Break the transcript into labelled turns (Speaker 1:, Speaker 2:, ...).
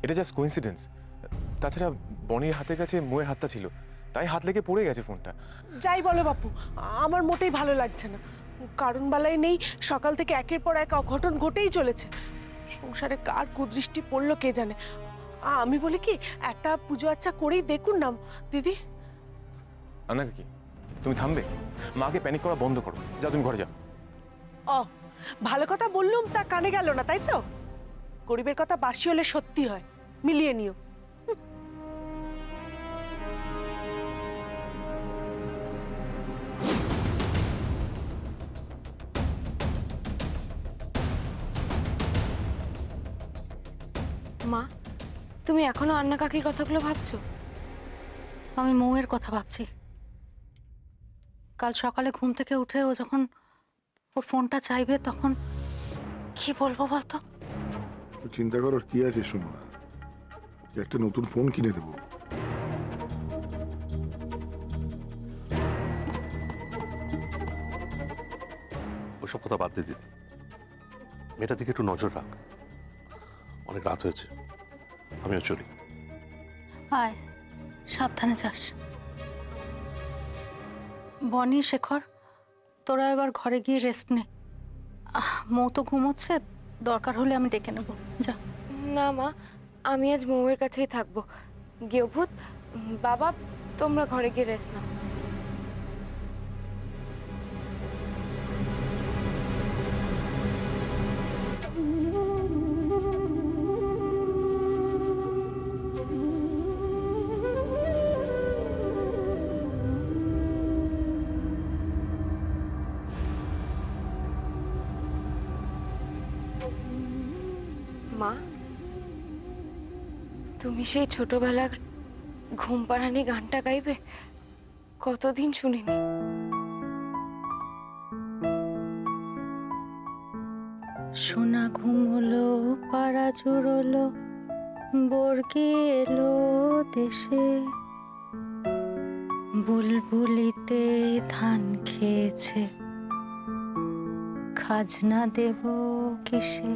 Speaker 1: এটা just coincidence. তাছাড়া বনির হাতের কাছে মোয়ের হাতটা ছিল, তাই হাত লেগে পড়ে গেছে ফোনটা।
Speaker 2: যাই বলো বাপু, আমার মোটেই ভালো লাগছে না। কারণ বালাই নেই, সকাল থেকে একের পর এক অঘটন ঘটেই চলেছে। সংসারে কার কুদৃষ্টি পড়লো কে জানে। আমি বলি কি, একটা পুজো আচ্চা করেই দেখুন না দিদি।
Speaker 1: আনাকা কি, তুমি থামবে? মাকে প্যানিক করা বন্ধ করো, যাও তুমি ঘরে যাও।
Speaker 2: ও, ভালো কথা বললুম তা কানে গেল না, তাই তো? গরিবের কথা বাসি হলে সত্যি হয়, মিলিয়ে নিও।
Speaker 3: মা, তুমি এখনো আন্না কাকির কথাগুলো ভাবছো?
Speaker 4: আমি মৌয়ের কথা ভাবছি। কাল সকালে ঘুম থেকে উঠে ও যখন ওর ফোনটা চাইবে তখন কি বলবো বলতো?
Speaker 5: চিন্তা করার কি আছে সুমা, একটা নতুন ফোন কিনে দেবো।
Speaker 6: ওসব কথা বাদ দিয়ে দিদি, মেয়েটার দিকে একটু নজর রাখ। অনেক রাত হয়েছে, আমিও চলি।
Speaker 4: আয়, সাবধানে যাস। বনি, শেখর, তোরা এবার ঘরে গিয়ে রেস্ট নে। মৌ তো ঘুমোচ্ছে, দরকার হলে আমি ডেকে নেব। যা।
Speaker 3: না মা, আমি আজ মৌয়ের কাছেই থাকবো। গেভূত, বাবা, তোমরা ঘরে গিয়ে রেস্ট নাও। মা, তুমি সেই ছোটবেলার ঘুম পাড়ানি গানটা গাইবে? কতদিন শুনিনি।
Speaker 4: সোনা ঘুমলো, পাড়া জুড়লো, বর্গি এলো দেশে, বুলবুলিতে ধান খেয়েছে, খাজনা দেব কিসে।